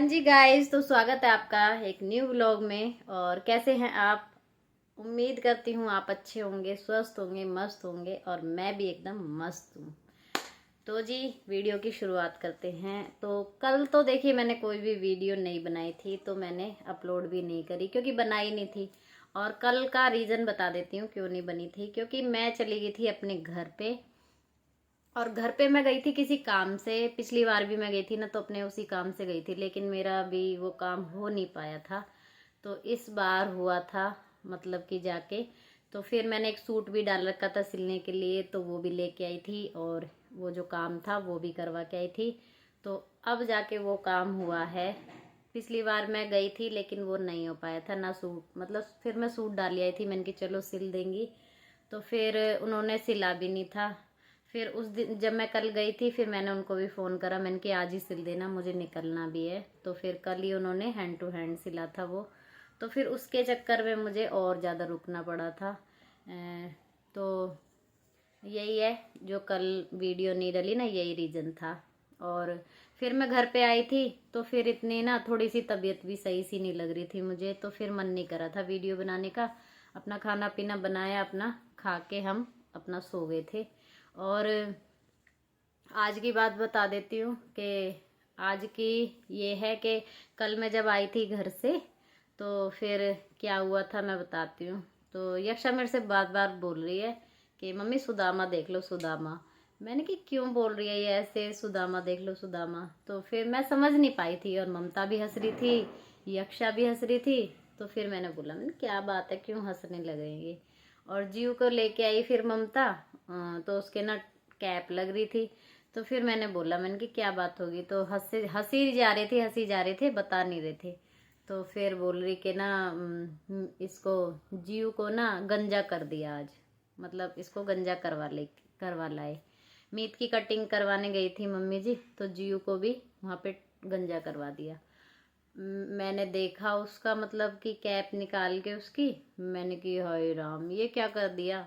जी guys, तो स्वागत है आपका एक न्यू व्लॉग में। और कैसे हैं आप? उम्मीद करती हूँ आप अच्छे होंगे, स्वस्थ होंगे, मस्त होंगे और मैं भी एकदम मस्त हूँ। तो जी वीडियो की शुरुआत करते हैं। तो कल तो देखिए मैंने कोई भी वीडियो नहीं बनाई थी, तो मैंने अपलोड भी नहीं करी क्योंकि बनाई नहीं थी। और कल का रीज़न बता देती हूँ क्यों नहीं बनी थी। क्योंकि मैं चली गई थी अपने घर पे, और घर पे मैं गई थी किसी काम से। पिछली बार भी मैं गई थी ना, तो अपने उसी काम से गई थी, लेकिन मेरा भी वो काम हो नहीं पाया था। तो इस बार हुआ था, मतलब कि जाके तो फिर मैंने एक सूट भी डाल रखा था सिलने के लिए, तो वो भी लेके आई थी और वो जो काम था वो भी करवा के आई थी। तो अब जाके वो काम हुआ है। पिछली बार मैं गई थी लेकिन वो नहीं हो पाया था ना सूट, मतलब फिर मैं सूट डाली आई थी, मैंने कि चलो सिल देंगी, तो फिर उन्होंने सिला भी नहीं था। फिर उस दिन जब मैं कल गई थी, फिर मैंने उनको भी फ़ोन करा, मैंने कि आज ही सिल देना, मुझे निकलना भी है। तो फिर कल ही उन्होंने हैंड टू हैंड सिला था वो। तो फिर उसके चक्कर में मुझे और ज़्यादा रुकना पड़ा था। तो यही है, जो कल वीडियो नहीं डली ना, यही रीज़न था। और फिर मैं घर पे आई थी, तो फिर इतनी ना थोड़ी सी तबीयत भी सही सी नहीं लग रही थी मुझे, तो फिर मन नहीं करा था वीडियो बनाने का। अपना खाना पीना बनाया, अपना खा के हम अपना सो गए थे। और आज की बात बता देती हूँ कि आज की ये है कि कल मैं जब आई थी घर से, तो फिर क्या हुआ था मैं बताती हूँ। तो यक्षा मेरे से बार बार बोल रही है कि मम्मी सुदामा देख लो, सुदामा। मैंने कि क्यों बोल रही है ये ऐसे, सुदामा देख लो, सुदामा। तो फिर मैं समझ नहीं पाई थी, और ममता भी हंस रही थी, यक्षा भी हंस रही थी। तो फिर मैंने बोला, मैंने क्या बात है, क्यों हंसने लगेंगे। और जीव को लेके आई फिर ममता, तो उसके ना कैप लग रही थी। तो फिर मैंने बोला, मैंने कि क्या बात होगी, तो हंसी हंसी जा रहे थे, हंसी जा रहे थे, बता नहीं रहे थे। तो फिर बोल रही कि ना इसको जीव को ना गंजा कर दिया आज, मतलब इसको गंजा करवा लाए। मीत की कटिंग करवाने गई थी मम्मी जी, तो जीव को भी वहाँ पे गंजा करवा दिया। मैंने देखा उसका, मतलब कि कैप निकाल के उसकी, मैंने कि हाय राम, ये क्या कर दिया।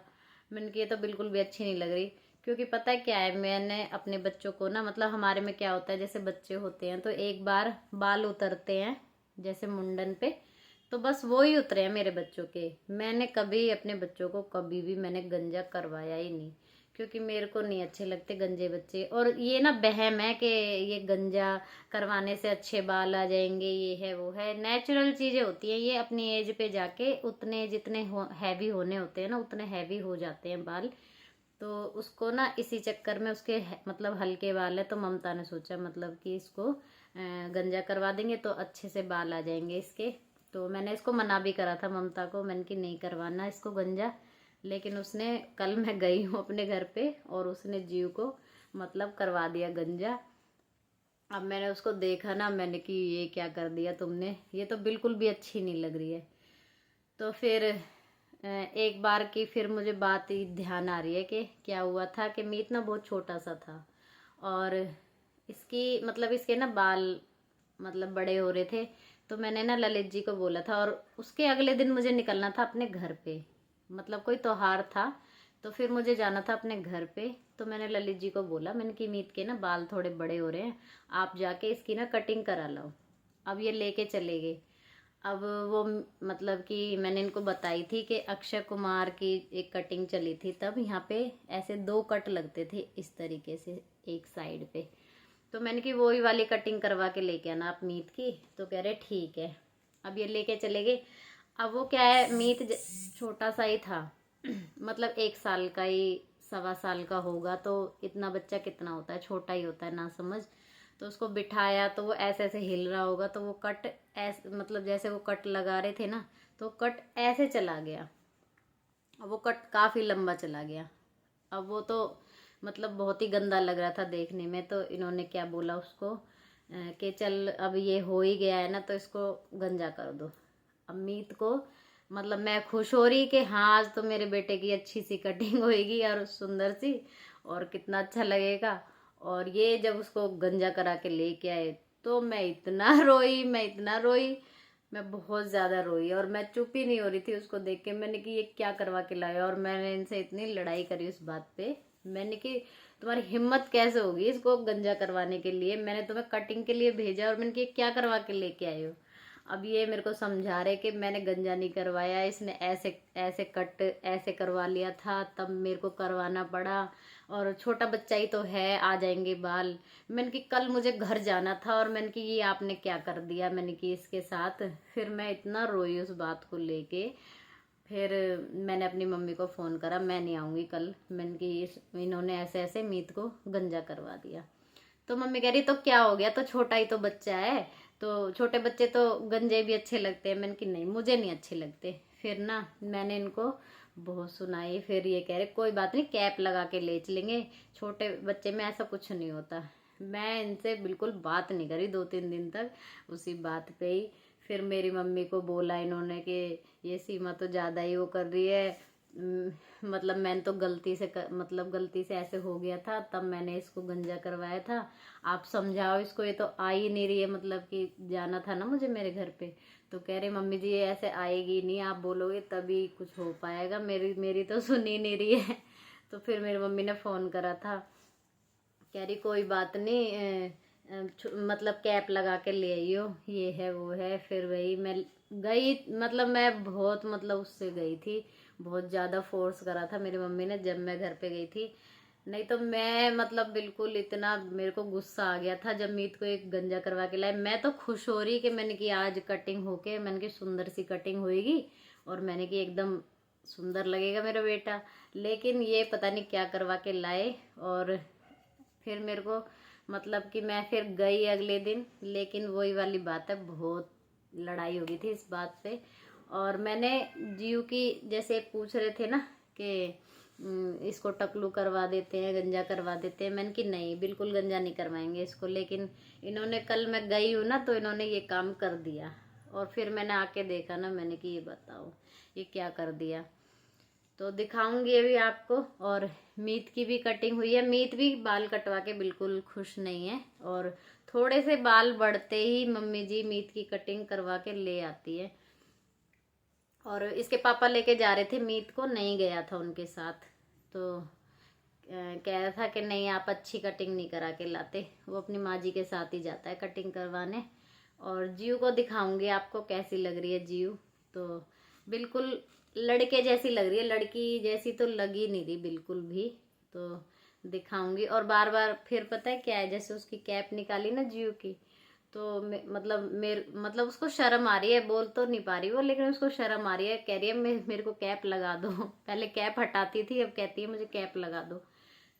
मैंने कि ये तो बिल्कुल भी अच्छी नहीं लग रही। क्योंकि पता है क्या है, मैंने अपने बच्चों को ना, मतलब हमारे में क्या होता है, जैसे बच्चे होते हैं तो एक बार बाल उतरते हैं जैसे मुंडन पे, तो बस वो ही उतरे हैं मेरे बच्चों के। मैंने कभी अपने बच्चों को कभी भी मैंने गंजा करवाया ही नहीं, क्योंकि मेरे को नहीं अच्छे लगते गंजे बच्चे। और ये ना वहम है कि ये गंजा करवाने से अच्छे बाल आ जाएंगे, ये है वो है, नेचुरल चीजें होती हैं ये। अपनी एज पे जाके उतने जितने हैवी होने होते हैं ना, उतने हैवी हो जाते हैं बाल। तो उसको ना इसी चक्कर में, उसके मतलब हल्के बाल है, तो ममता ने सोचा मतलब कि इसको गंजा करवा देंगे तो अच्छे से बाल आ जाएंगे इसके। तो मैंने इसको मना भी करा था ममता को, मैंने कि नहीं करवाना इसको गंजा। लेकिन उसने, कल मैं गई हूँ अपने घर पे और उसने जीव को मतलब करवा दिया गंजा। अब मैंने उसको देखा ना, मैंने कि ये क्या कर दिया तुमने, ये तो बिल्कुल भी अच्छी नहीं लग रही है। तो फिर एक बार की फिर मुझे बात ही ध्यान आ रही है कि क्या हुआ था कि मीत ना बहुत छोटा सा था, और इसकी मतलब इसके ना बाल मतलब बड़े हो रहे थे। तो मैंने ना ललित जी को बोला था, और उसके अगले दिन मुझे निकलना था अपने घर पे, मतलब कोई त्योहार था, तो फिर मुझे जाना था अपने घर पे। तो मैंने ललित जी को बोला, मैंने कि मीत के ना बाल थोड़े बड़े हो रहे हैं, आप जाके इसकी ना कटिंग करा लो। अब ये लेके चले गए। अब वो मतलब कि मैंने इनको बताई थी कि अक्षय कुमार की एक कटिंग चली थी, तब यहाँ पे ऐसे दो कट लगते थे इस तरीके से एक साइड पे। तो मैंने कि वही वाली कटिंग करवा के लेके आना आप मीत की। तो कह रहे ठीक है। अब ये लेके चले गए। अब वो क्या है, मीत छोटा सा ही था मतलब 1 साल का ही, 1.25 साल का होगा, तो इतना बच्चा कितना होता है, छोटा ही होता है ना समझ। तो उसको बिठाया तो वो ऐसे ऐसे हिल रहा होगा, तो वो कट ऐसे, मतलब जैसे वो कट लगा रहे थे ना, तो कट ऐसे चला गया। अब वो कट काफी लंबा चला गया। अब वो तो मतलब बहुत ही गंदा लग रहा था देखने में। तो इन्होंने क्या बोला उसको कि चल अब ये हो ही गया है ना, तो इसको गंजा कर दो। अमित को मतलब मैं खुश हो रही कि हाँ आज तो मेरे बेटे की अच्छी सी कटिंग होएगी और सुंदर सी, और कितना अच्छा लगेगा। और ये जब उसको गंजा करा के लेके आए, तो मैं इतना रोई, मैं इतना रोई, मैं बहुत ज्यादा रोई। और मैं चुप ही नहीं हो रही थी उसको देख के। मैंने कि ये क्या करवा के लाया, और मैंने इनसे इतनी लड़ाई करी उस बात पे। मैंने कि तुम्हारी हिम्मत कैसे होगी इसको गंजा करवाने के लिए, मैंने तुम्हें कटिंग के लिए भेजा और मैंने कि क्या करवा के लेके आए हो। अब ये मेरे को समझा रहे कि मैंने गंजा नहीं करवाया, इसने ऐसे ऐसे कट ऐसे करवा लिया था, तब मेरे को करवाना पड़ा, और छोटा बच्चा ही तो है, आ जाएंगे बाल। मैंने कि कल मुझे घर जाना था और मैंने कि ये आपने क्या कर दिया, मैंने कि इसके साथ। फिर मैं इतना रोई उस बात को लेके। फिर मैंने अपनी मम्मी को फ़ोन करा, मैं नहीं आऊँगी कल, मैंने कि इन्होंने ऐसे ऐसे मीत को गंजा करवा दिया। तो मम्मी कह रही तो क्या हो गया, तो छोटा ही तो बच्चा है, तो छोटे बच्चे तो गंजे भी अच्छे लगते हैं। मैंने कि नहीं, मुझे नहीं अच्छे लगते। फिर ना मैंने इनको बहुत सुनाई। फिर ये कह रहे कोई बात नहीं, कैप लगा के ले चलेंगे, छोटे बच्चे में ऐसा कुछ नहीं होता। मैं इनसे बिल्कुल बात नहीं करी 2-3 दिन तक, उसी बात पे ही। फिर मेरी मम्मी को बोला इन्होंने कि ये सीमा तो ज़्यादा ही वो कर रही है, मतलब मैंने तो गलती से ऐसे हो गया था, तब मैंने इसको गंजा करवाया था, आप समझाओ इसको, ये तो आ ही नहीं रही है, मतलब कि जाना था ना मुझे मेरे घर पे। तो कह रहे मम्मी जी ये ऐसे आएगी नहीं, आप बोलोगे तभी कुछ हो पाएगा, मेरी तो सुन ही नहीं रही है। तो फिर मेरी मम्मी ने फ़ोन करा था, कह रही कोई बात नहीं, मतलब कैप लगा के ले आइयो, ये है वो है। फिर वही मैं गई, मतलब मैं बहुत उससे गई थी, बहुत ज़्यादा फोर्स करा था मेरी मम्मी ने जब मैं घर पे गई थी। नहीं तो मैं बिल्कुल इतना मेरे को गुस्सा आ गया था जब मीत को एक गंजा करवा के लाए। मैं तो खुश हो रही कि मैंने कि आज कटिंग होके, मैंने की सुंदर सी कटिंग होएगी और मैंने कि एकदम सुंदर लगेगा मेरा बेटा। लेकिन ये पता नहीं क्या करवा के लाए। और फिर मेरे को कि मैं फिर गई अगले दिन, लेकिन वही वाली बात है, बहुत लड़ाई हो गई थी इस बात पे। और मैंने जीव की जैसे पूछ रहे थे ना कि इसको टकलू करवा देते हैं, गंजा करवा देते हैं, मैंने कि नहीं, बिल्कुल गंजा नहीं करवाएंगे इसको। लेकिन इन्होंने, कल मैं गई हूँ ना, तो इन्होंने ये काम कर दिया। और फिर मैंने आके देखा ना, मैंने कि ये बताओ ये क्या कर दिया। तो दिखाऊंगी अभी आपको। और मीत की भी कटिंग हुई है, मीत भी बाल कटवा के बिल्कुल खुश नहीं है, और थोड़े से बाल बढ़ते ही मम्मी जी मीत की कटिंग करवा के ले आती है। और इसके पापा लेके जा रहे थे मीत को, नहीं गया था उनके साथ, तो कह रहा था कि नहीं आप अच्छी कटिंग नहीं करा के लाते, वो अपनी माँ जी के साथ ही जाता है कटिंग करवाने। और जीव को दिखाऊंगी आपको कैसी लग रही है जीव, तो बिल्कुल लड़के जैसी लग रही है, लड़की जैसी तो लग ही नहीं रही बिल्कुल भी। तो दिखाऊंगी। और बार बार फिर पता है क्या है, जैसे उसकी कैप निकाली ना जीव की, तो मतलब उसको शर्म आ रही है, बोल तो नहीं पा रही वो, लेकिन उसको शर्म आ रही है, कह रही है मेरे को कैप लगा दो। पहले कैप हटाती थी, अब कहती है मुझे कैप लगा दो।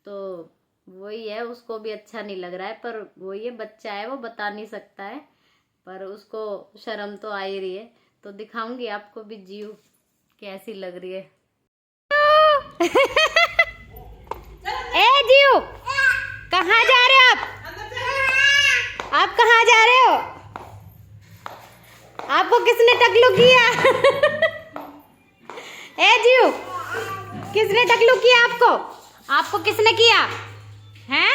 तो वही है, उसको भी अच्छा नहीं लग रहा है, पर वही है, बच्चा है, वो बता नहीं सकता है, पर उसको शर्म तो आ ही रही है। तो दिखाऊंगी आपको भी जीव कैसी लग रही है। ए जीव, कहाँ जा रहे हो आप कहाँ जा रहे हो? आपको किसने टकलू किया? ए जीव, किसने टकलू किया आपको? आपको किसने किया हैं?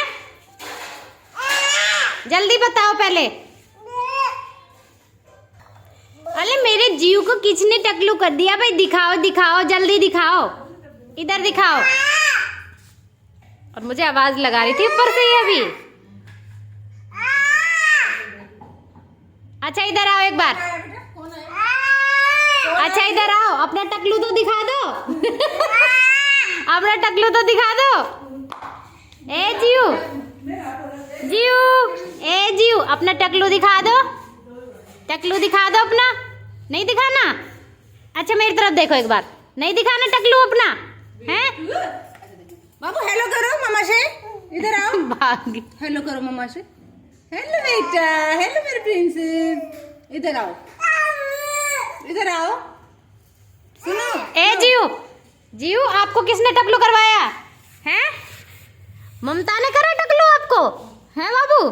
जल्दी बताओ पहले। अरे मेरे जीव को किसने टकलू कर दिया भाई? दिखाओ दिखाओ, जल्दी दिखाओ, इधर दिखाओ। और मुझे आवाज लगा रही थी ऊपर से ये अभी। अच्छा इधर आओ एक बार, अच्छा इधर आओ, अपना टकलू तो दिखा दो। अपना टकलू तो दिखा दो। ए जीव, जीव, ए जीव, अपना टकलू दिखा दो, टकलू दिखा दो अपना। नहीं दिखाना? अच्छा मेरी तरफ देखो एक बार, नहीं दिखाना टकलू अपना, हैं? बाबू हेलो करो मामा से, इधर आओ। भाग। हेलो करो मामा से। हेलो बेटा, हेलो मेरे प्रिंसेस, इधर आओ, इधर आओ। सुनो ए जीव, जीव आपको किसने टकलू करवाया हैं? ममता ने करा टकलू आपको, हैं बाबू?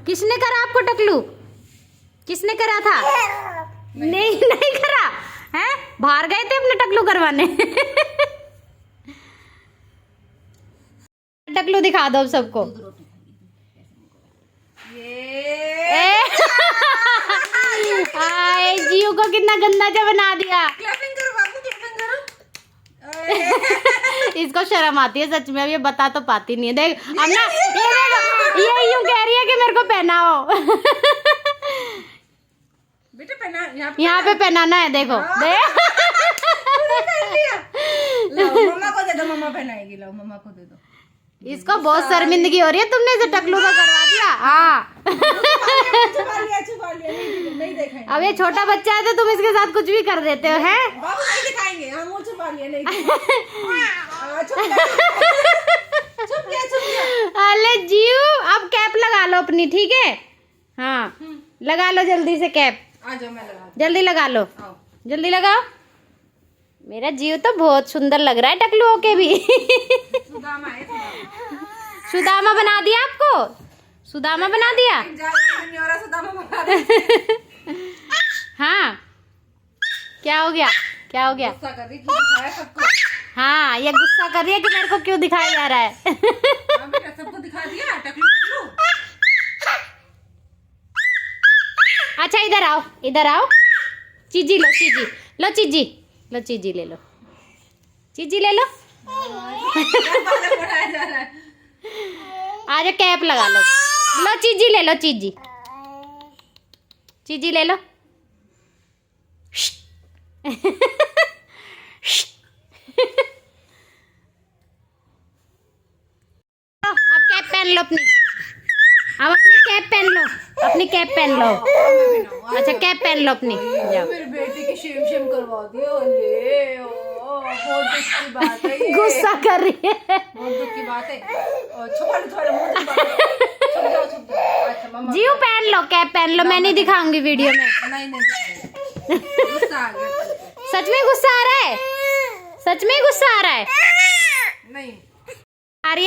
किसने करा आपको टकलू? किसने करा था? नहीं नहीं करा हैं? बाहर गए थे अपने टकलू करवाने। टकलू दिखा दो अब सबको। आए जीव को कितना गंदा सा बना दिया। क्लैपिंग करो बाबू, क्लैपिंग करो। इसको शर्म आती है सच में, अब ये बता तो पाती नहीं है। देख अब ना ये यूं कह रही है कि मेरे को पहनाओ। बेटा पहना, यहाँ पे पहनाना है, देखो देख। मम्मा को दे दो, मम्मा पहनाएगी। लो मम्मा को दे दो। इसको बहुत शर्मिंदगी हो रही है, तुमने इसे टकलू का करवा दिया। हाँ छुपा लिया, नहीं देखेंगे। अब ये छोटा बच्चा है तो तुम इसके साथ कुछ भी कर देते हो, हैं? बाबू नहीं दिखाएंगे, हम मुंह छुपा लिया, नहीं छुप गया। अरे जीव अब कैप लगा लो अपनी, ठीक है? हाँ लगा लो जल्दी से कैप, आ जाओ, मैं लगा जल्दी लगा लो, आओ। जल्दी लगाओ। मेरा जीव तो बहुत सुंदर लग रहा है टकलू होके भी। सुदामा है, सुदामा बना दिया आपको, सुदामा बना दिया। सुदामा बना दे। हाँ क्या हो गया, क्या हो गया? गुस्सा कर रही, क्यों दिखाया सबको? हाँ ये गुस्सा कर रही है कि मेरे को क्यों दिखाया जा रहा है। हाँ बेटा, सबको दिखा दिया टकलू टकलू। अच्छा इधर आओ, इधर आओ। चीजी लो, चीजी लो, चीजी लो, चीजी ले लो, चीजी ले लो। बढ़ाया जा रहा है। आज कैप लगा लो, लो चीजी ले लो, चीजी चीजी ले लो। अब कैप पहन लो अपनी, अब अपनी कैप पहन लो, अपनी कैप पहन लो। अच्छा कैप पहन लो अपनी, जाओ। मेरी बेटी की शेम शेम करवा दिया। ले बहुत दुख की बात है ये। गुस्सा कर रही है। बहुत दुख की बात है। छुपा लो, थोड़ा मुंह छुपा लो। छुप जाओ, छुप जाओ। अच्छा मम्मा जीव पहन लो, कैप पहन लो, मैं नहीं दिखाऊंगी वीडियो में। नहीं गुस्सा आ गया। सच में गुस्सा आ रहा है, सच में गुस्सा आ रहा है। नहीं आ रही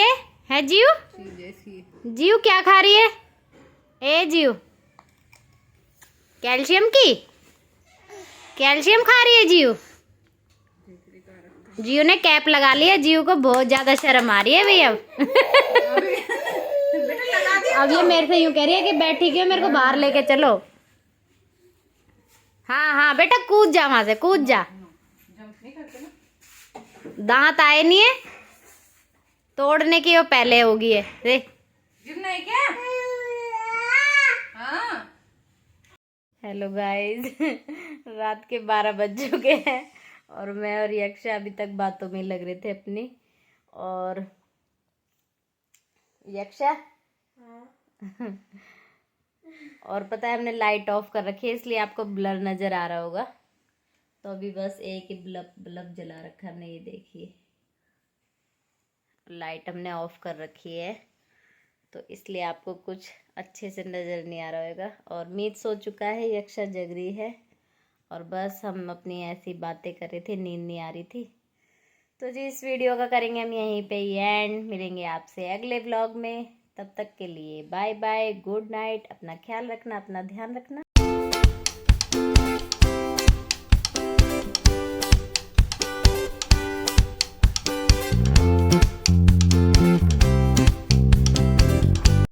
है जीव? जैसी जीव क्या खा रही है? ए जीव कैल्शियम की, कैल्शियम खा रही है जीव। जीव ने कैप लगा लिया, जीव को बहुत ज्यादा शर्म आ रही है भैया। अब ये मेरे से यूं कह रही है कि बैठी क्यों, मेरे को बाहर लेके चलो। हाँ हाँ बेटा कूद जा, वहां से कूद जा। दांत आए नहीं है, तोड़ने की वो पहले होगी है। देख गिरना है क्या? हाँ। हेलो गाइस, रात के 12 बज चुके हैं और मैं और यक्षा अभी तक बातों में लग रहे थे अपनी। और यक्षा और पता है हमने लाइट ऑफ कर रखी है, इसलिए आपको ब्लर नजर आ रहा होगा। तो अभी बस एक ही बल्ब जला रखा हमने, ये देखिए लाइट हमने ऑफ कर रखी है, तो इसलिए आपको कुछ अच्छे से नज़र नहीं आ रहा होगा। और मीत सो चुका है, यक्षा जग रही है और बस हम अपनी ऐसी बातें कर रहे थे, नींद नहीं आ रही थी। तो जी इस वीडियो का करेंगे हम यहीं पे ही एंड। मिलेंगे आपसे अगले व्लॉग में, तब तक के लिए बाय बाय, गुड नाइट। अपना ख्याल रखना, अपना ध्यान रखना।